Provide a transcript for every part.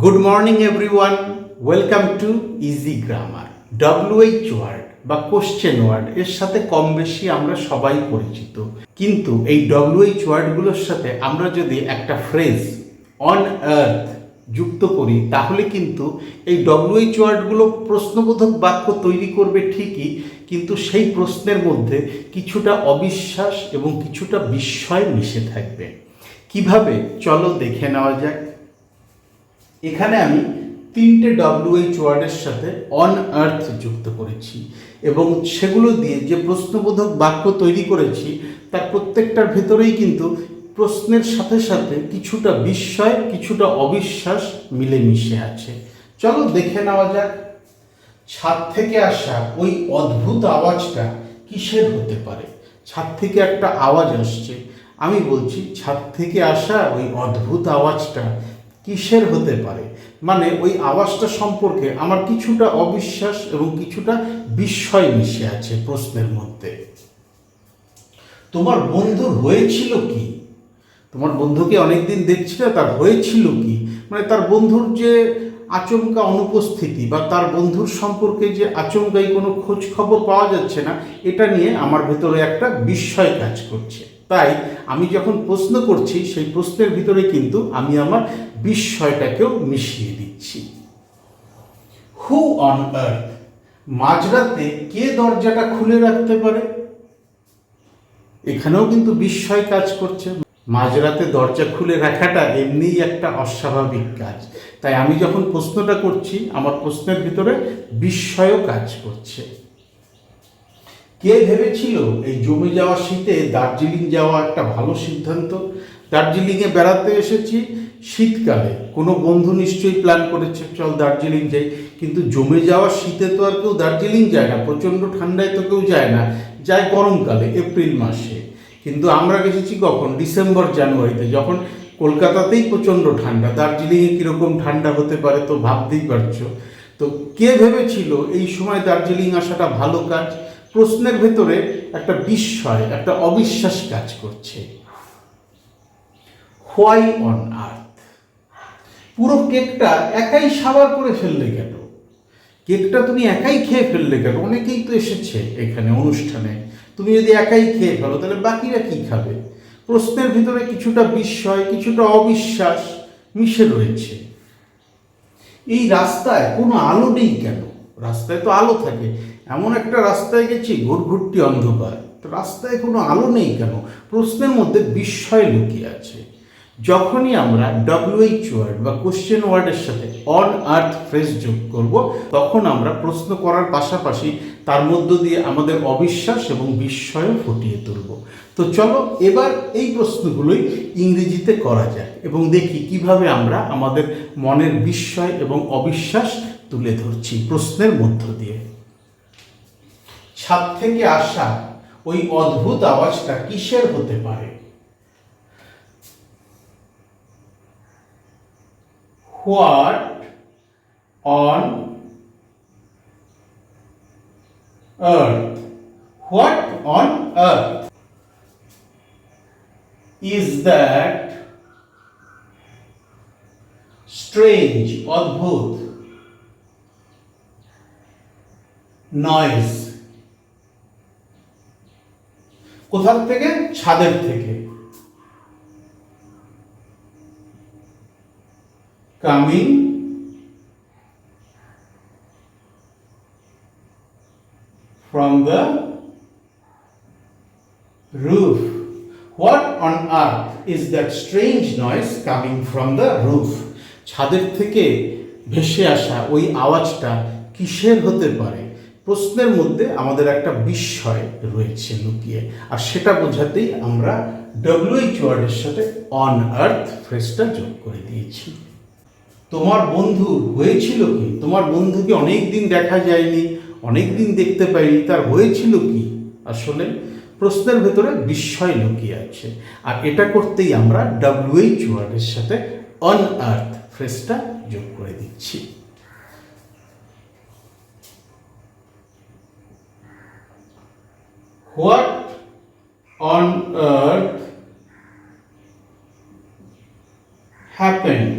Good morning everyone, welcome to easy grammar. WH word বা question word এর সাথে কম বেশি আমরা সবাই পরিচিত, কিন্তু এই WH ওয়ার্ডগুলোর সাথে আমরা যদি একটা ফ্রেজ অন আর্থ যুক্ত করি তাহলে কিন্তু এই WH ওয়ার্ডগুলো প্রশ্নবোধক বাক্য তৈরি করবে ঠিকই, কিন্তু সেই প্রশ্নের মধ্যে কিছুটা অবিশ্বাস এবং কিছুটা বিস্ময় মিশে থাকবে। কিভাবে চলো দেখে নেওয়া যাক। এখানে আমি তিনটে WH ওয়ার্ডের সাথে অন আর্থ যুক্ত করেছি এবং সেগুলো দিয়ে যে প্রশ্নবোধক বাক্য তৈরি করেছি তার প্রত্যেকটার ভেতরেই কিন্তু প্রশ্নের সাথে সাথে কিছুটা বিস্ময় কিছুটা অবিশ্বাস মিলেমিশে আছে। চলো দেখে নেওয়া যাক। ছাদ থেকে আসা ওই অদ্ভুত আওয়াজটা কিসের হতে পারে? ছাদ থেকে একটা আওয়াজ আসছে, আমি বলছি ছাদ থেকে আসা ওই অদ্ভুত আওয়াজটা কিসের হতে পারে, মানে ওই আওয়াজটা সম্পর্কে আমার কিছুটা অবিশ্বাস এবং কিছুটা বিস্ময় মিশে আছে প্রশ্নের মধ্যে। তোমার বন্ধুর হয়েছিল কি? তোমার বন্ধুকে অনেকদিন দেখছি না, তার হয়েছিল কি, মানে তার বন্ধুর যে আচমকা অনুপস্থিতি বা তার বন্ধুর সম্পর্কে যে আচমকাই কোনো খোঁজ খবর পাওয়া যাচ্ছে না, এটা নিয়ে আমার ভেতরে একটা বিস্ময় কাজ করছে। তাই আমি যখন প্রশ্ন করছি সেই প্রশ্নের ভিতরে কিন্তু আমি আমার বিস্ময়টাকেও মিশিয়ে দিচ্ছি। হু অন আর্থ, মাঝরাতে কে দরজাটা খুলে রাখতে পারে? এখানেও কিন্তু বিস্ময় কাজ করছে। মাঝরাতে দরজা খুলে রাখাটা এমনিই একটা অস্বাভাবিক কাজ, তাই আমি যখন প্রশ্নটা করছি আমার প্রশ্নের ভিতরে বিস্ময়ও কাজ করছে। কে ভেবেছিল এই জমে যাওয়া শীতে দার্জিলিং যাওয়া একটা ভালো সিদ্ধান্ত? দার্জিলিংয়ে বেড়াতে এসেছি শীতকালে, কোনো বন্ধু নিশ্চয়ই প্ল্যান করেছে চল দার্জিলিং যাই, কিন্তু জমে যাওয়া শীতে তো আর কেউ দার্জিলিং যায় না, প্রচণ্ড ঠান্ডায় তো কেউ যায় না, যায় গরমকালে এপ্রিল মাসে। কিন্তু আমরা গেছি কখন? ডিসেম্বর জানুয়ারিতে, যখন কলকাতাতেই প্রচণ্ড ঠান্ডা, দার্জিলিংয়ে কীরকম ঠান্ডা হতে পারে তো ভাবতেই পারছো। তো কে ভেবেছিল এই সময় দার্জিলিং আসাটা ভালো কাজ? প্রশ্নের ভেতরে একটা বিস্ময় একটা অবিশ্বাস কাজ করছে। হোয়াই অন আর্থ, পুরো কেকটা একাই সাবার করে ফেললে কেন? কেকটা তুমি একাই খেয়ে ফেললে কেন? অনেকেই তো এসেছে এখানে অনুষ্ঠানে, তুমি যদি একাই খেয়ে ফেলো তাহলে বাকিরা কি খাবে? প্রশ্নের ভিতরে কিছুটা বিস্ময় কিছুটা অবিশ্বাস মিশে রয়েছে। এই রাস্তায় কোনো আলো নেই কেন? রাস্তায় তো আলো থাকে, এমন একটা রাস্তায় গেছি ঘুটঘুটটি অন্ধকার, তো রাস্তায় কোনো আলো নেই কেন? প্রশ্নের মধ্যে বিস্ময় লুকিয়ে আছে। যখনই আমরা WH ওয়ার্ড বা কোশ্চেন ওয়ার্ডের সাথে অন আর্থ ফ্রেজ যোগ করব, তখন আমরা প্রশ্ন করার পাশাপাশি তার মধ্য দিয়ে আমাদের অবিশ্বাস এবং বিস্ময় ফুটিয়ে তুলব। তো চলো এবার এই প্রশ্নগুলোই ইংরেজিতে করা যায় এবং দেখি কিভাবে আমরা আমাদের মনের বিস্ময় এবং অবিশ্বাস তুলে ধরছি প্রশ্নের মধ্য দিয়ে। ছাদ থেকে আসা ওই অদ্ভুত আওয়াজটা কিসের হতে পারে? What on earth? What on earth is that strange, অদ্ভুত noise? কোথা থেকে? ছাদের থেকে। Coming from the roof. What on earth is that strange noise coming from the roof? ছাদের থেকে ভেসে আসা ওই আওয়াজটা কিসের হতে পারে? প্রশ্নের মধ্যে আমাদের একটা বিস্ময় রয়েছে লুকিয়ে, আর সেটা বোঝাতেই আমরা WH ওয়ার্ডের সাথে অন আর্থ ফ্রেজটা যোগ করে দিয়েছি। তোমার বন্ধু হয়েছিল কি? তোমার বন্ধুকে অনেক দিন দেখা যায়নি, অনেক দিন দেখতে পাইনি, তার হয়েছিল কি? আসলে প্রশ্নের ভেতরে বিস্ময় লুকিয়ে আছে, আর এটা করতেই আমরা WH ওয়ার্ডের সাথে অন আর্থ ফ্রেজটা যোগ করে দিচ্ছি। What on earth happened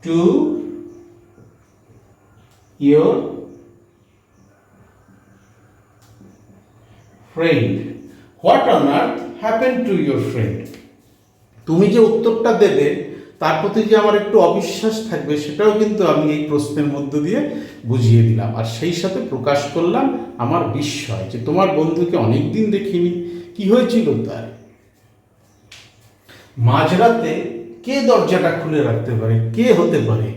to your friend? What on earth happened to your friend? তুমি যে উত্তরটা দেবে তার প্রতি যে আমার একটু অবিশ্বাস থাকবে সেটাও কিন্তু আমি এই প্রশ্নের মধ্য দিয়ে বুঝিয়ে দিলাম, আর সেই সাথে প্রকাশ করলাম আমার বিস্ময় যে তোমার বন্ধুকে অনেকদিন দেখিনি, কি হয়েছিল তার। মাঝরাতে কে দরজাটা খুলে রাখতে পারে? কে হতে পারে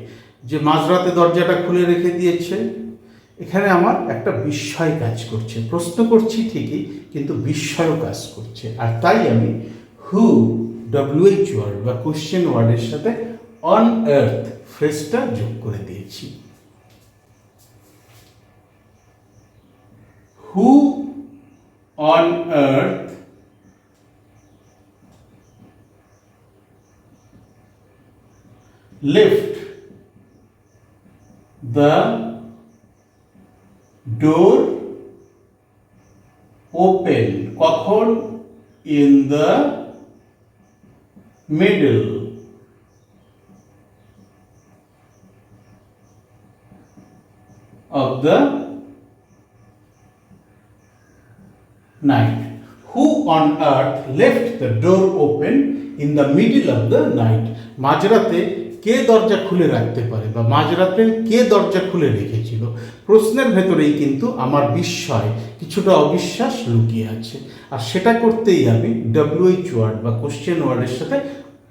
যে মাঝরাতে দরজাটা খুলে রেখে দিয়েছে? এখানে আমার একটা বিস্ময় কাজ করছে। প্রশ্ন করছি ঠিকই, কিন্তু বিস্ময়ও কাজ করছে, আর তাই আমি হু WH ওয়ার্ড বা কোশ্চেন ওয়ার্ডের সাথে অন আর্থ ফ্রেজটা যোগ করে দিয়েছি। Who on earth left the door open? কখন? in the middle of the night. Who on earth left the door open in the middle of the night? মাঝরাতে কে দরজা খুলে রাখতে পারে বা মাঝরাতে কে দরজা খুলে রেখেছিল? প্রশ্নের ভেতরেই কিন্তু আমার বিস্ময়, কিছুটা অবিশ্বাস লুকিয়ে আছে, আর সেটা করতেই আমি WH ওয়ার্ড বা কোশ্চেন ওয়ার্ডের সাথে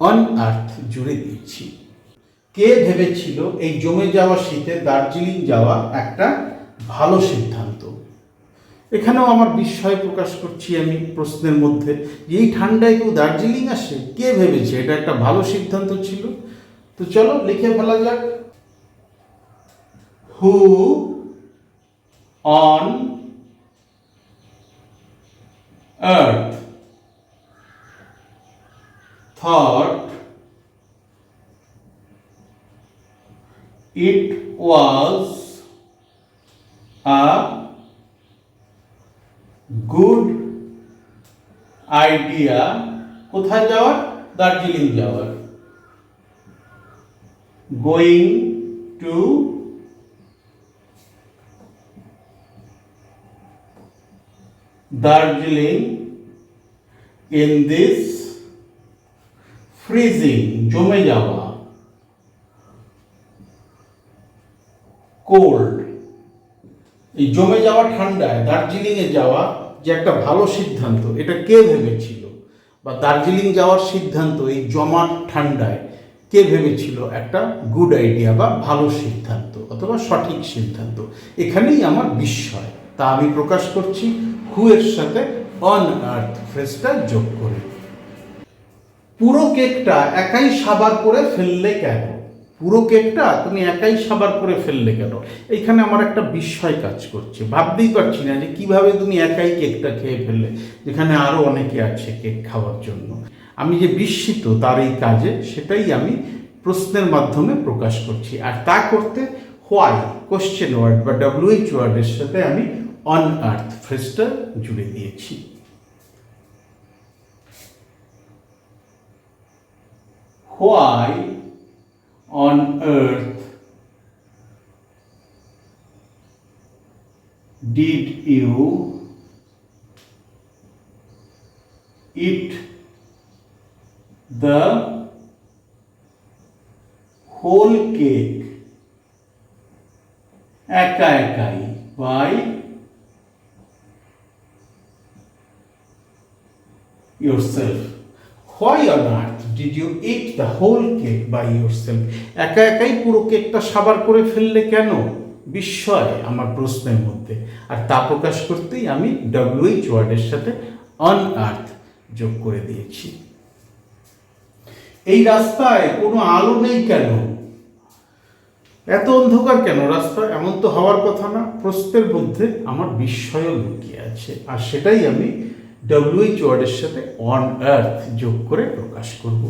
অন আর্থ জুড়ে দিয়েছি। কে ভেবেছিল এই জমে যাওয়া শীতে দার্জিলিং যাওয়া একটা ভালো সিদ্ধান্ত? এখানেও আমার বিস্ময় প্রকাশ করছি আমি প্রশ্নের মধ্যে, যে এই ঠান্ডায় কেউ দার্জিলিং আসে? কে ভেবেছে এটা একটা ভালো সিদ্ধান্ত ছিল? তো চলো লিখে ফেলা যাক। Who on earth thought it was a good idea কোথায় যাওয়ার? দার্জিলিং যাওয়ার। going to Darjeeling in this freezing জমে যাওয়া কোল্ড, এই জমে যাওয়া ঠান্ডায় দার্জিলিং এ যাওয়া যে একটা ভালো সিদ্ধান্ত, এটা কে ভেবেছিল? বা দার্জিলিং যাওয়ার সিদ্ধান্ত এই জমাট ঠান্ডায় কে ভেবেছিল একটা গুড আইডিয়া বা ভালো সিদ্ধান্ত অথবা সঠিক সিদ্ধান্ত? এখানেই আমার বিস্ময়, তা আমি প্রকাশ করছি হু এর সাথে অন আর্থ ফ্রেজটা যোগ করে। পুরো কেকটা একাই সাবার করে ফেললে কেন? পুরো কেকটা তুমি একাই সাবার করে ফেললে কেন? এইখানে আমার একটা বিস্ময় কাজ করছে, ভাবতেই পারছি না যে কিভাবে তুমি একাই কেকটা খেয়ে ফেললে, যেখানে আরো অনেকে আছে কেক খাওয়ার জন্য। আমি যে বিস্মিত তার এই কাজে, সেটাই আমি প্রশ্নের মাধ্যমে প্রকাশ করছি, আর তা করতে হোয়াই কোশ্চেন ওয়ার্ড বা WH ওয়ার্ডের সাথে আমি অন আর্থ ফ্রেজটা জুড়ে দিয়েছি। Why on earth did you eat the whole cake একা একাই? By yourself. Why on earth did you eat the whole cake by yourself? একা একাই পুরো কেকটা সাবার করে ফেললে কেন? বিস্ময় আমার প্রশ্নের মধ্যে, আর তা প্রকাশ করতেই আমি WH ওয়ার্ডের সাথে অন আর্থ যোগ করে দিয়েছি। এই রাস্তায় কোনো আলো নেই কেন? এত অন্ধকার কেন রাস্তা? এমন তো হওয়ার কথা না। প্রশ্নের মধ্যে আমার বিস্ময় লুকিয়ে আছে, আর সেটাই আমি WH ওয়ার্ডের সাথে অন আর্থ যোগ করে প্রকাশ করব।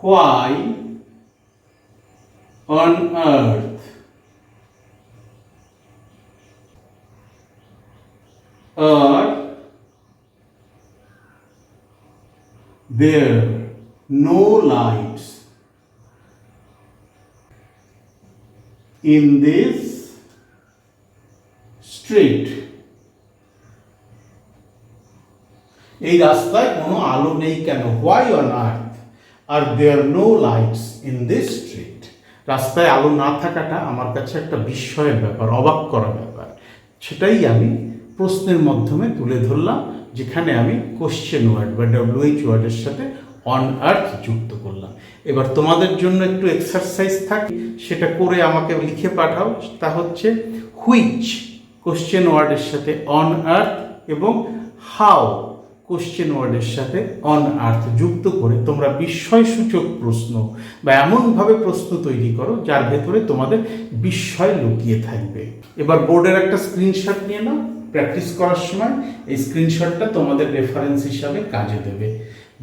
Why on earth are there no lights in this street. এই রাস্তায় কোনো আলো নেই কেন? Why on earth are there no lights in this street? রাস্তায় আলো না থাকাটা আমার কাছে একটা বিস্ময়ের ব্যাপার, অবাক করা ব্যাপার। সেটাই আমি প্রশ্নের মাধ্যমে তুলে ধরলাম, যেখানে আমি কোশ্চেন ওয়ার্ড বা WH ওয়ার্ডের সাথে অন আর্থ যুক্ত করলাম। এবার তোমাদের জন্য একটু এক্সারসাইজ থাকে, সেটা করে আমাকে লিখে পাঠাও। তা হচ্ছে হুইচ কোশ্চেন ওয়ার্ডের সাথে অন আর্থ এবং হাউ কোশ্চেন ওয়ার্ডের সাথে অন আর্থ যুক্ত করে তোমরা বিস্ময়সূচক প্রশ্ন বা এমনভাবে প্রশ্ন তৈরি করো যার ভেতরে তোমাদের বিস্ময় লুকিয়ে থাকবে। এবার বোর্ডের একটা স্ক্রিনশট নিয়ে নাও, প্র্যাকটিস করার সময় এই স্ক্রিনশটটা তোমাদের রেফারেন্স হিসাবে কাজে দেবে।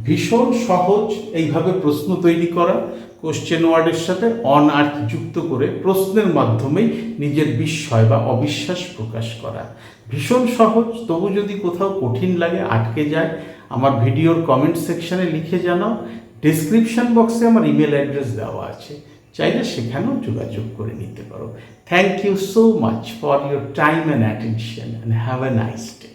ভীষণ সহজ এইভাবে প্রশ্ন তৈরি করা, কোশ্চেন ওয়ার্ডের সাথে অন আর্থ যুক্ত করে প্রশ্নের মাধ্যমেই নিজের বিস্ময় বা অবিশ্বাস প্রকাশ করা। ভীষণ সহজ। তবু যদি কোথাও কঠিন লাগে, আটকে যায়, আমার ভিডিওর কমেন্ট সেকশনে লিখে জানাও। ডেসক্রিপশন বক্সে আমার ইমেল অ্যাড্রেস দেওয়া আছে, চাইলে সেখানেও যোগাযোগ করে নিতে পারো। Thank you so much for your time and attention and have a nice day.